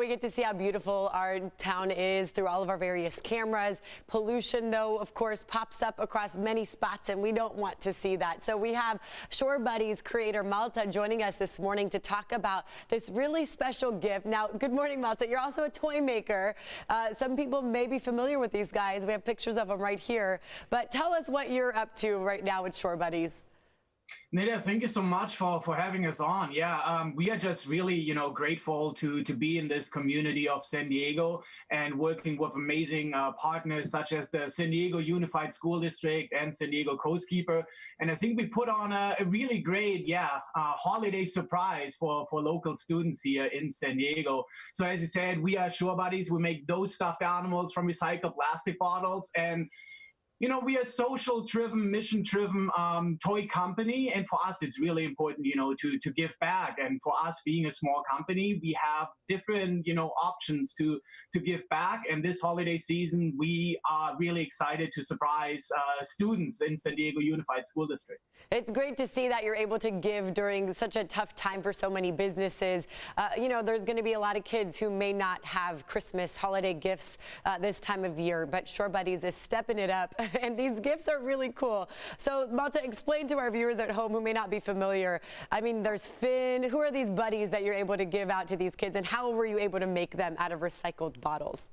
We get to see how beautiful our town is through all of our various cameras. Pollution, though, of course, pops up across many spots, and we don't want to see that. So we have Shore Buddies creator Malte joining us this morning to talk about this really special gift. Now, good morning, Malte. You're also a toy maker. Some people may be familiar with these guys. We have pictures of them right here. But tell us what you're up to right now with Shore Buddies. Nida, thank you so much for having us on. Yeah, we are just really, grateful to be in this community of San Diego and working with amazing partners such as the San Diego Unified School District and San Diego Coastkeeper. And I think we put on a really great, holiday surprise for local students here in San Diego. So as you said, we are Shore Buddies. We make those stuffed animals from recycled plastic bottles. And we are social-driven, mission-driven toy company, and for us, it's really important, to give back. And for us, being a small company, we have different, options to give back. And this holiday season, we are really excited to surprise students in San Diego Unified School District. It's great to see that you're able to give during such a tough time for so many businesses. There's going to be a lot of kids who may not have Christmas holiday gifts this time of year, but Shore Buddies is stepping it up. And these gifts are really cool. So, Malte, explain to our viewers at home who may not be familiar. I mean, there's Finn. Who are these buddies that you're able to give out to these kids, and how were you able to make them out of recycled bottles?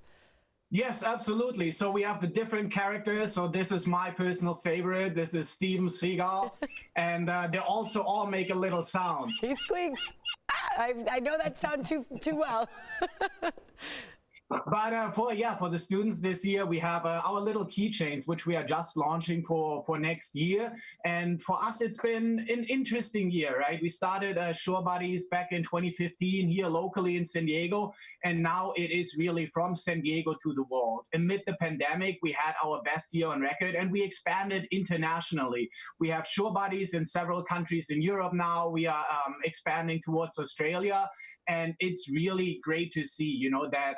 Yes, absolutely. So we have the different characters. So this is my personal favorite. This is Steven Seagal. And they also all make a little sound. He squeaks. I know that sound too well. But for the students this year, we have our little keychains, which we are just launching for next year. And for us, it's been an interesting year, right? We started Shore Buddies back in 2015 here locally in San Diego. And now it is really from San Diego to the world. Amid the pandemic, we had our best year on record, and we expanded internationally. We have Shore Buddies in several countries in Europe now. We are expanding towards Australia. And it's really great to see, that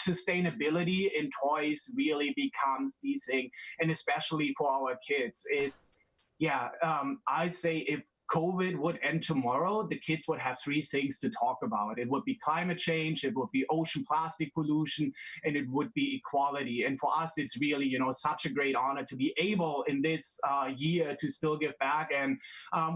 sustainability in toys really becomes the thing, and especially for our kids. It's, I'd say if COVID would end tomorrow, the kids would have three things to talk about. It would be climate change, it would be ocean plastic pollution, and it would be equality. And for us, it's really, such a great honor to be able in this year to still give back. And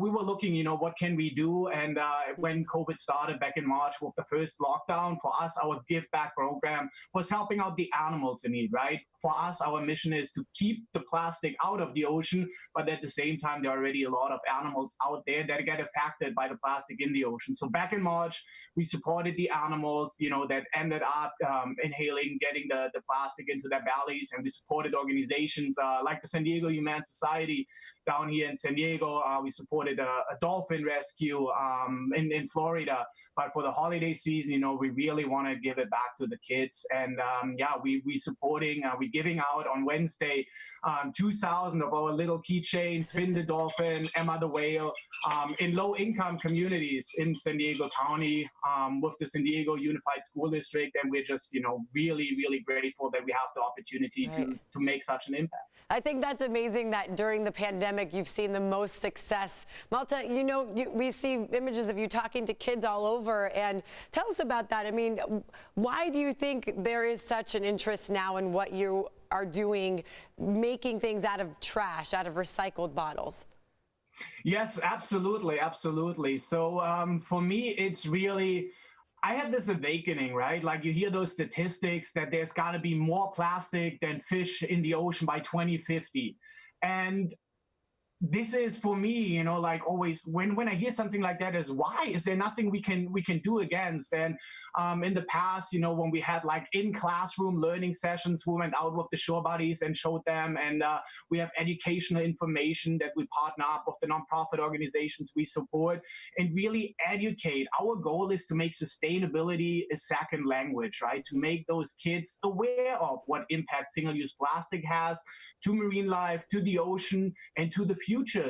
we were looking, what can we do? And when COVID started back in March with the first lockdown, for us, our Give Back program was helping out the animals in need, right? For us, our mission is to keep the plastic out of the ocean, but at the same time, there are already a lot of animals out there that get affected by the plastic in the ocean. So back in March, we supported the animals, that ended up inhaling, getting the plastic into their bellies, and we supported organizations like the San Diego Humane Society down here in San Diego. We supported a dolphin rescue in Florida. But for the holiday season, we really want to give it back to the kids. And we supporting, we giving out on Wednesday 2,000 of our little keychains, Finn the dolphin, Emma the whale, in low-income communities in San Diego County with the San Diego Unified School District. And we're just, really, really grateful that we have the opportunity to make such an impact. I think that's amazing that during the pandemic, you've seen the most success. Malte, we see images of you talking to kids all over, and tell us about that. I mean, why do you think there is such an interest now in what you are doing, making things out of trash, out of recycled bottles? Yes, absolutely, absolutely. So for me, it's really, I had this awakening, right? Like you hear those statistics that there's got to be more plastic than fish in the ocean by 2050. And this is for me, like always when I hear something like that is why is there nothing we can do against? And in the past, when we had like in classroom learning sessions, we went out with the Shore Buddies and showed them, and we have educational information that we partner up with the nonprofit organizations we support and really educate. Our goal is to make sustainability a second language, right? To make those kids aware of what impact single-use plastic has to marine life, to the ocean, and to the future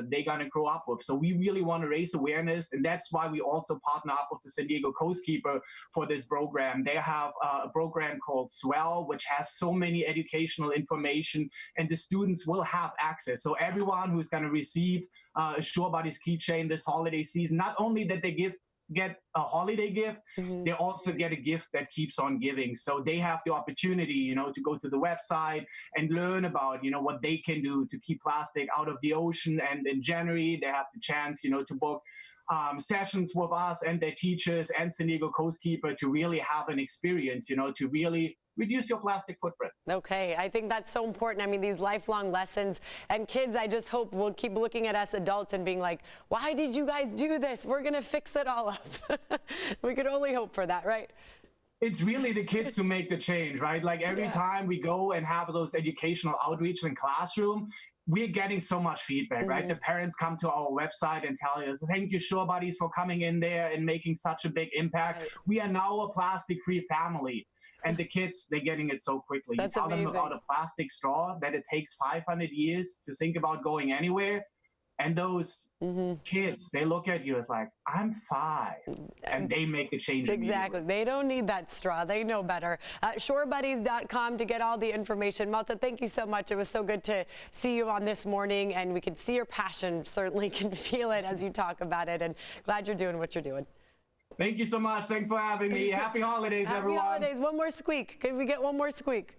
they're going to grow up with. So we really want to raise awareness, and that's why we also partner up with the San Diego Coastkeeper for this program. They have a program called Swell, which has so many educational information, and the students will have access. So everyone who's going to receive a Shore Buddies keychain this holiday season, not only that they give get a holiday gift, they also get a gift that keeps on giving. So they have the opportunity, you know, to go to the website and learn about, you know, what they can do to keep plastic out of the ocean. And in January, they have the chance, you know, to book sessions with us and their teachers and San Diego Coastkeeper to really have an experience, you know, to really reduce your plastic footprint. Okay, I think that's so important. I mean, these lifelong lessons, and kids, I just hope will keep looking at us adults and being like, why did you guys do this? We're going to fix it all up. We could only hope for that, right? It's really the kids who make the change, right? Like every time we go and have those educational outreach in classroom, we're getting so much feedback, right? The parents come to our website and tell us, thank you, Shore Buddies, for coming in there and making such a big impact. Right. We are now a plastic-free family. And the kids, they're getting it so quickly. That's you tell amazing. them about a plastic straw, that it takes 500 years to think about going anywhere. And those kids, they look at you as like, I'm 5. And they make the change. Exactly. They don't need that straw. They know better. Shorebuddies.com to get all the information. Malte, thank you so much. It was so good to see you on this morning, and we could see your passion. Certainly can feel it as you talk about it, and glad you're doing what you're doing. Thank you so much. Thanks for having me. Happy holidays, everyone. Happy holidays. One more squeak. Could we get one more squeak?